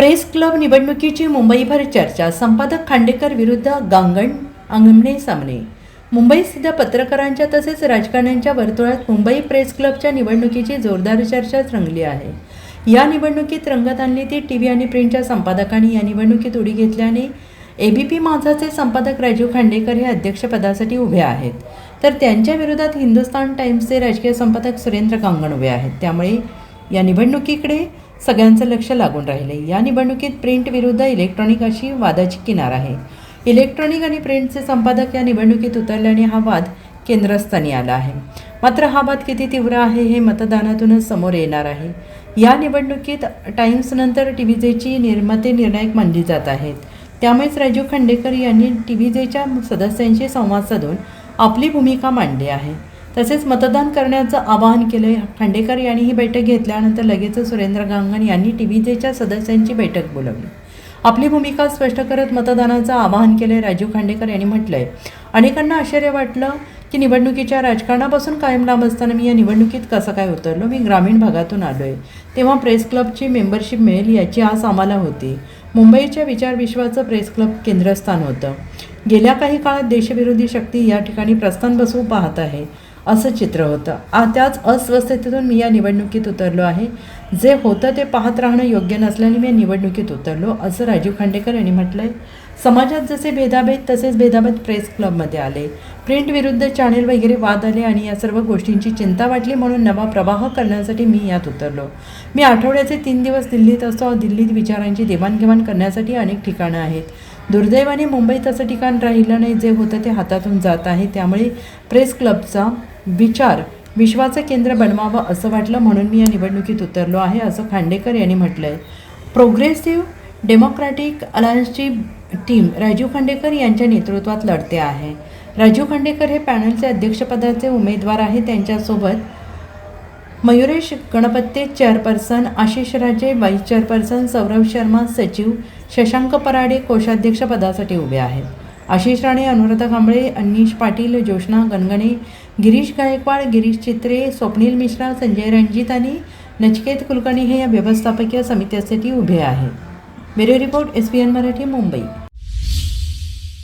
Press club निवडणुकीची मुंबईभर चर्चा. संपादक खांडेकर विरुद्ध गांगण आमने सामने. मुंबईस्थित पत्रकारांच्या तसेच राजकारण्यांच्या वर्तुळात मुंबई प्रेस क्लबच्या निवडणुकीची जोरदार चर्चा रंगली आहे. या निवडणुकीत रंगत आणली ती टीव्ही आणि प्रिंटच्या संपादकांनी. या निवडणुकीत उडी घेतल्याने एबीपी माझाचे संपादक राजीव खांडेकर हे अध्यक्षपदासाठी उभे आहेत, तर त्यांच्या विरोधात हिंदुस्तान टाइम्सचे राजकीय संपादक सुरेंद्र गांगण उभे आहेत. त्यामुळे या निवडणुकीकडे सगळ्यांचं लक्ष लागून राहिले. या निवडणुकीत प्रिंट विरुद्ध इलेक्ट्रॉनिक अशी वादाची किनार आहे. इलेक्ट्रॉनिक आणि प्रिंटचे संपादक या निवडणुकीत उतरल्याने हा वाद केंद्रस्थानी आला आहे. मात्र हा वाद किती तीव्र आहे हे मतदानातूनच समोर येणार आहे. या निवडणुकीत टाइम्सनंतर टीव्हीजेची निर्माते निर्णायक मानली जात आहेत. त्यामुळेच राजीव खांडेकर यांनी टीव्हीजेच्या सदस्यांशी संवाद साधून आपली भूमिका मांडली आहे. तसेच मतदान करण्याचं आवाहन केलं. खांडेकर यांनी ही बैठक घेतल्यानंतर लगेचच सुरेंद्र गांगण यांनी टीव्हीजेच्या सदस्यांची बैठक बोलावली. आपली भूमिका स्पष्ट करत मतदानाचं आवाहन केलं. राजीव खांडेकर यांनी म्हटलंय, अनेकांना आश्चर्य वाटलं की निवडणुकीच्या राजकारणापासून कायम लांब असताना मी या निवडणुकीत कसं काय उतरलो. मी ग्रामीण भागातून आलो आहे, तेव्हा प्रेस क्लबची मेंबरशिप मिळेल याची आस आम्हाला होती. मुंबईच्या विचारविश्वाचं प्रेस क्लब केंद्रस्थान होतं. गेल्या काही काळात देशविरोधी शक्ती या ठिकाणी प्रस्थान बसवू पाहत आहे असं चित्र होतं. त्याच अस्वस्थतेतून मी या निवडणुकीत उतरलो आहे. जे होतं ते पाहत राहणं योग्य नसल्याने मी या निवडणुकीत उतरलो असं राजीव खांडेकर यांनी म्हटलंय. समाजात जसे भेदाभेद तसेच भेदाभेद प्रेस क्लबमध्ये आले. प्रिंट विरुद्ध चॅनेल वगैरे वाद आले आणि या सर्व गोष्टींची चिंता वाटली, म्हणून नवा प्रवाह करण्यासाठी मी यात उतरलो. मी आठवड्याचे 3 दिवस दिल्लीत असतो. दिल्लीत विचारांची देवाणघेवाण करण्यासाठी अनेक ठिकाणं आहेत. दुर्दैवाने मुंबईत असं ठिकाण राहिलं नाही. जे होतं ते हातातून जात आहे. त्यामुळे प्रेस क्लबचा विचार विश्वाचं केंद्र बनवावं असं वाटलं, म्हणून मी या निवडणुकीत उतरलो आहे असं खांडेकर यांनी म्हटलं आहे. प्रोग्रेसिव्ह डेमोक्रॅटिक अलायन्सची टीम राजीव खांडेकर यांच्या नेतृत्वात लढते आहे. राजीव खांडेकर हे पॅनलचे अध्यक्षपदाचे उमेदवार आहेत. त्यांच्यासोबत मयुरेश गणपत्ते चेअरपर्सन, आशिष राजे वाईस चेअरपर्सन, सौरभ शर्मा सचिव, शशांक पराडे कोषाध्यक्षपदासाठी उभे आहेत. आशिष राणे, अनुराधा कांबळे, अनिश पाटील, जोशना गणगणे, गिरीश गायकवाड, गिरीश चित्रे, स्वप्नील मिश्रा, संजय रणजित आणि नचिकेत कुलकर्णी हे या व्यवस्थापकीय समितीसाठी उभे आहेत. Bureau report, SBN Marathi, Mumbai.